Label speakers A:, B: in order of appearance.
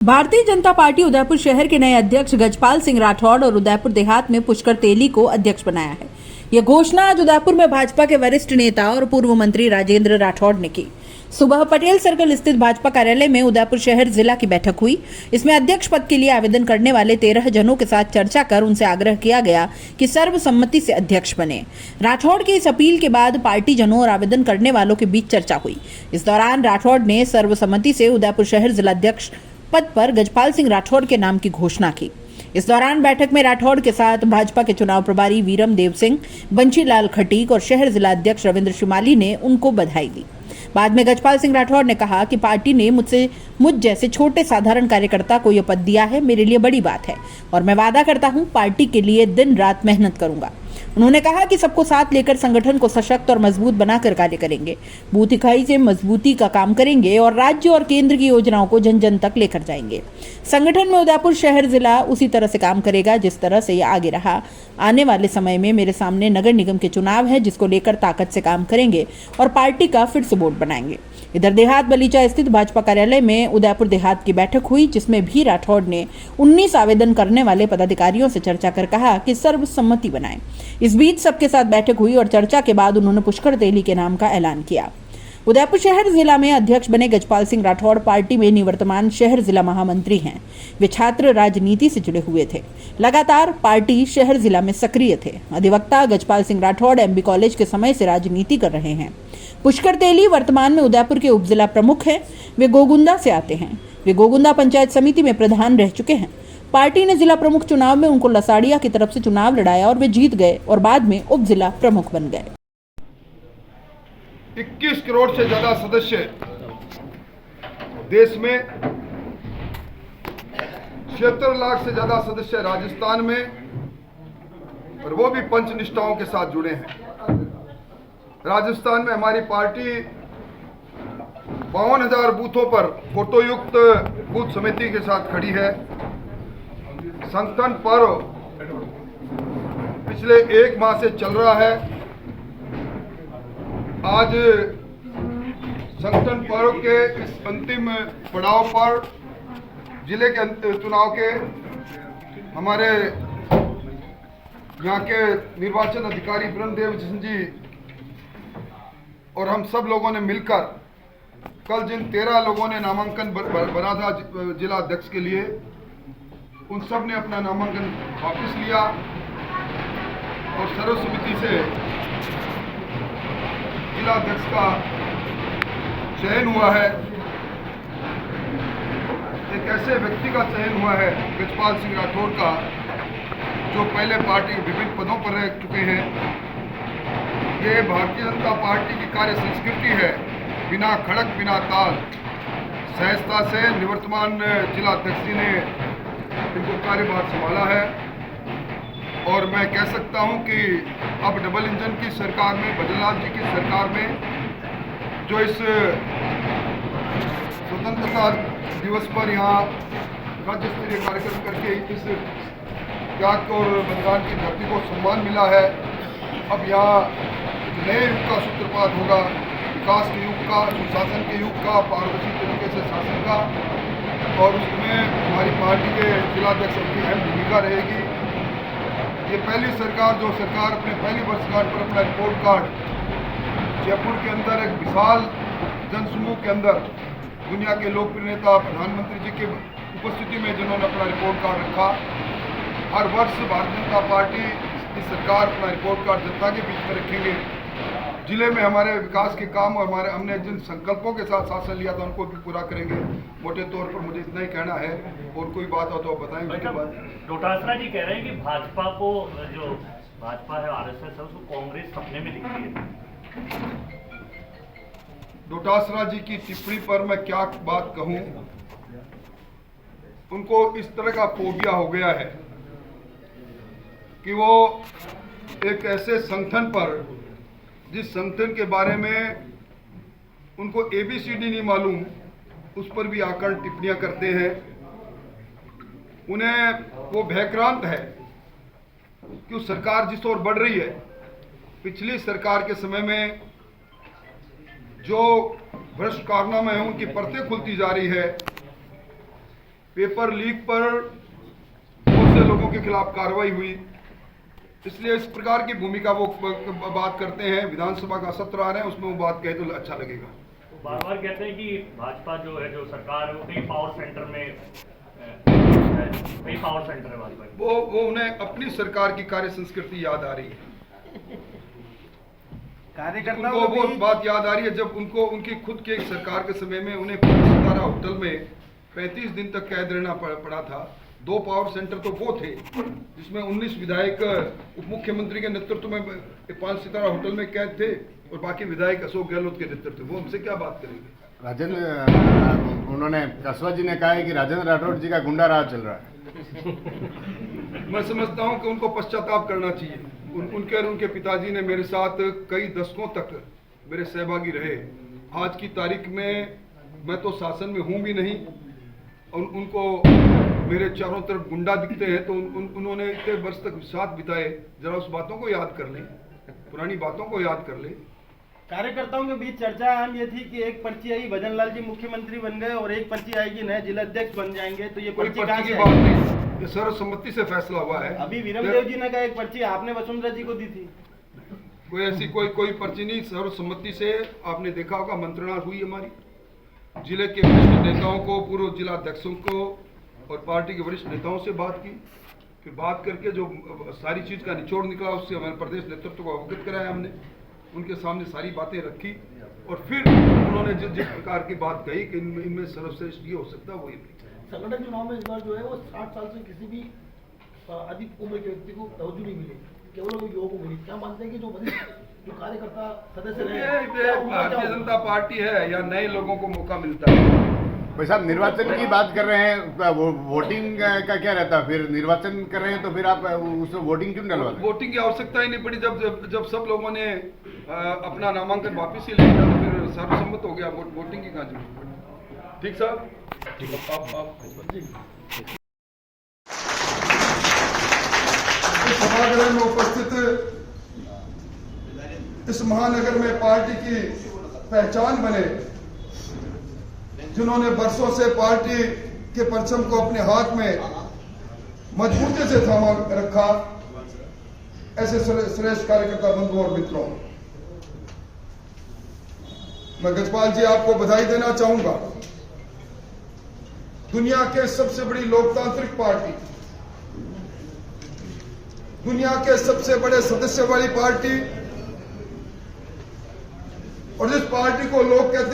A: Bharatiya Janata party Udaipur शहर के नए अध्यक्ष गजपाल सिंह राठौड़ और उदयपुर देहात में पुष्कर तेली को अध्यक्ष बनाया है। यह घोषणा आज उदयपुर में भाजपा के वरिष्ठ नेता और पूर्व मंत्री राजेंद्र राठौड़ ने की। सुबह पटेल सर्कल स्थित भाजपा कार्यालय में उदयपुर शहर जिला की बैठक हुई। इसमें अध्यक्ष पद के लिए आवेदन करने वाले 13 जनों के साथ चर्चा कर उनसे आग्रह किया गया कि सर्वसम्मति से अध्यक्ष बने। राठौड़ की इस अपील के बाद पार्टी जनों और आवेदन करने वालों के बीच चर्चा हुई। इस दौरान राठौड़ ने सर्वसम्मति से उदयपुर शहर जिलाध्यक्ष पद पर गजपाल सिंह राठौड़ के नाम की घोषणा की। इस दौरान बैठक में राठौड़ के साथ भाजपा के चुनाव प्रभारी वीरम देव सिंह, बंशीलाल खटीक और शहर जिला अध्यक्ष रविंद्र शिमाली ने उनको बधाई दी। बाद में गजपाल सिंह राठौड़ ने कहा कि पार्टी ने मुझ जैसे छोटे साधारण कार्यकर्ता को यह पद दिया है, मेरे लिए बड़ी बात है और मैं वादा करता हूं पार्टी के लिए दिन रात मेहनत करूंगा। उन्होंने कहा कि सबको साथ लेकर संगठन को सशक्त और मजबूत बनाकर कार्य करेंगे, बूथ इकाई से मजबूती का काम करेंगे और राज्य और केंद्र की योजनाओं को जन जन तक लेकर जाएंगे। संगठन में उदयपुर शहर जिला उसी तरह से काम करेगा जिस तरह से ये आगे रहा। आने वाले समय में मेरे सामने नगर निगम के चुनाव है, जिसको लेकर ताकत से काम करेंगे और पार्टी का फिर से बोर्ड बनाएंगे। इधर देहात बलीचा स्थित भाजपा कार्यालय में उदयपुर देहात की बैठक हुई, जिसमें भी राठौड़ ने 19 आवेदन करने वाले पदाधिकारियों से चर्चा कर कहा कि सर्वसम्मति बनाएं। इस बीच सबके साथ बैठक हुई और चर्चा के बाद उन्होंने पुष्कर तेली के नाम का ऐलान किया। उदयपुर शहर जिला में अध्यक्ष बने गजपाल सिंह राठौड़ पार्टी में निवर्तमान शहर जिला महामंत्री हैं। वे छात्र राजनीति से जुड़े हुए थे, लगातार पार्टी शहर जिला में सक्रिय थे। अधिवक्ता गजपाल सिंह राठौड़ एमबी कॉलेज के समय से राजनीति कर रहे हैं। पुष्कर तेली वर्तमान में उदयपुर के उपजिला प्रमुख हैं। वे गोगुंदा से आते हैं। वे गोगुंदा पंचायत समिति में प्रधान रह चुके हैं। पार्टी ने जिला प्रमुख चुनाव में उनको लसाड़िया की तरफ से चुनाव लड़ाया और वे जीत गए और बाद में उप जिला प्रमुख बन गए।
B: 21 करोड़ से ज्यादा सदस्य देश में, 76 लाख से ज्यादा सदस्य राजस्थान में, और वो भी पंच निष्ठाओं के साथ जुड़े हैं। राजस्थान में हमारी पार्टी 52,000 बूथों पर फोटोयुक्त बूथ समिति के साथ खड़ी है। संगठन पर्व पिछले 1 माह से चल रहा है। आज संगठन पर्व के इस अंतिम पड़ाव पर जिले के चुनाव के हमारे यहाँ के निर्वाचन अधिकारी ब्रह्मदेव सिंह जी और हम सब लोगों ने मिलकर कल जिन 13 लोगों ने नामांकन भरा था जिला अध्यक्ष के लिए, उन सब ने अपना नामांकन वापस लिया और सर्वसम्मति से जिला अध्यक्ष का चयन हुआ है। एक ऐसे व्यक्ति का चयन हुआ है गजपाल सिंह राठौड़ का, जो पहले पार्टी के विभिन्न पदों पर रह चुके हैं। ये भारतीय जनता पार्टी की कार्य संस्कृति है, बिना खड़क बिना ताल सहजता से निवर्तमान जिला अध्यक्ष जी ने इनको कार्यभार संभाला है। और मैं कह सकता हूं कि अब डबल इंजन की सरकार में, बद्रीलाल जी की सरकार में, जो इस स्वतंत्रता दिवस पर यहाँ राज्य स्तरीय कार्यक्रम करके इस त्याग और बलिदान की धरती को सम्मान मिला है। अब यहाँ नए युग का सूत्रपात होगा, विकास के युग का, सुशासन के युग का, पारदर्शी तरीके से शासन का, और उसमें हमारी पार्टी के जिलाध्यक्ष की अहम भूमिका रहेगी। ये पहली सरकार, जो सरकार अपने पहली वर्षगांठ पर अपना रिपोर्ट कार्ड जयपुर के अंदर एक विशाल जनसमूह के अंदर दुनिया के लोकप्रिय नेता प्रधानमंत्री जी के उपस्थिति में जिन्होंने अपना रिपोर्ट कार्ड रखा। हर वर्ष भारतीय जनता पार्टी की सरकार अपना रिपोर्ट कार्ड जनता के बीच में रखेंगे। जिले में हमारे विकास के काम और हमने जिन संकल्पों के साथ शासन लिया था उनको भी पूरा करेंगे। मोटे तौर पर मुझे इतना ही कहना है, और कोई बात हो तो आप बताएंगे। उसके बाद
C: डोटासरा जी कह रहे हैं कि भाजपा को, जो भाजपा है आरएसएस है, उसको कांग्रेस सपने में दिखती है।
B: डोटासरा जी की टिप्पणी पर मैं क्या बात कहूं। उनको इस तरह का फोबिया हो गया है कि वो एक ऐसे संगठन पर, जिस संगठन के बारे में उनको ABCD नहीं मालूम, उस पर भी आकर टिप्पणियां करते हैं। उन्हें वो भयक्रांत है कि उस सरकार जिस ओर बढ़ रही है, पिछली सरकार के समय में जो भ्रष्ट कारनामे हैं उनकी परतें खुलती जा रही है। पेपर लीक पर बहुत से लोगों के खिलाफ कार्रवाई हुई, इसलिए इस प्रकार की भूमिका वो बात करते हैं। विधानसभा का सत्र आ रहा है, उसमें वो बात कहे तो अच्छा लगेगा।
C: बार बार कहते हैं कि भाजपा जो है, जो सरकार है, वो कई पावर सेंटर में कई पावर सेंटर है भाजपा की।
B: वो उन्हें अपनी सरकार की कार्य संस्कृति याद आ रही है।
D: कार्यकर्ताओं
B: उनको वो बात याद आ रही है जब उनको उनकी खुद के सरकार के समय में उन्हें 5 सितारा होटल में 35 दिन तक कैद रहना पड़ा था। 2 पावर सेंटर तो वो थे जिसमें 19 विधायक उप मुख्यमंत्री के नेतृत्व में 5 सितारा होटल में कैद थे और बाकी विधायक अशोक गहलोत के नेतृत्व। वो हमसे क्या बात करेंगे?
D: राजेंद्र, उन्होंने कसवा जी ने कहा है कि राजेंद्र राठौड़ जी का गुंडा राज चल रहा है।
B: मैं समझता हूं कि उनको पश्चाताप करना चाहिए। उनके और उनके पिताजी ने मेरे साथ कई दशकों तक मेरे सहभागी रहे। आज की तारीख में मैं तो शासन में हूं भी नहीं और उनको मेरे चारों तरफ गुंडा दिखते हैं, तो उन्होंने इतने वर्ष तक साथ बिताए। जरा उस बातों को याद कर लें, पुरानी बातों को याद कर लें।
E: कार्यकर्ताओं के बीच चर्चा आम ये थी कि एक पर्ची आई, भजन लाल जी मुख्यमंत्री बन गए, और एक पर्ची आएगी नए जिलाध्यक्ष बन जाएंगे, तो ये
B: कोई
E: पर्ची
B: पर्ची
E: कहाँ
B: की
E: से
B: बात
E: आएगी?
B: नहीं, ये सर्वसम्मति से फैसला हुआ है।
E: अभी वीरमदेव जी ने कहा एक पर्ची आपने वसुंधरा जी को दी थी।
B: कोई ऐसी कोई पर्ची नहीं, सर्वसम्मति से। आपने देखा होगा मंत्रणा हुई हमारी, जिले के वरिष्ठ नेताओं को, पूर्व जिला अध्यक्षों को और पार्टी के वरिष्ठ नेताओं से बात की। फिर बात करके जो सारी चीज का निचोड़ निकला, उससे हमारे प्रदेश नेतृत्व को अवगत कराया हमने। उनके सामने सारी बातें रखी और फिर उन्होंने जिस प्रकार की बात कही कि इनमें सर्वश्रेष्ठ ये हो सकता है, वो ये
F: संगठन चुनाव में इस बार जो है वो 60 साल से किसी भी अधिक उम्र के व्यक्ति को तवज्जो नहीं मिली, केवल युवाओं को मिली। क्या मानते हैं कि जो जो कार्यकर्ता सदस्य रहे,
B: भारतीय जनता पार्टी है या नए लोगों को मौका मिलता है?
D: भाई साहब, निर्वाचन की बात कर रहे हैं, वोटिंग का क्या रहता है? फिर निर्वाचन कर रहे हैं तो फिर आप उसमें वोटिंग क्यों डलवा रहे हैं?
B: वोटिंग की आवश्यकता ही नहीं पड़ी। जब सब लोगों ने अपना नामांकन वापस ही ले लिया तो फिर सर्वसम्मत हो गया। वोटिंग की कहाँ जरूरत पड़ी? ठीक साहब, ठीक है। आप इस सभागृह में उपस्थित इस महानगर में पार्टी की पहचान बने, जिन्होंने वर्षों से पार्टी के परचम को अपने हाथ में मजबूती से थामा रखा, ऐसे श्रेष्ठ कार्यकर्ता बंधुओं और मित्रों, मैं गजपाल जी आपको बधाई देना चाहूंगा। दुनिया के सबसे बड़ी लोकतांत्रिक पार्टी, दुनिया के सबसे बड़े सदस्य वाली पार्टी, और जिस पार्टी को लोग कहते हैं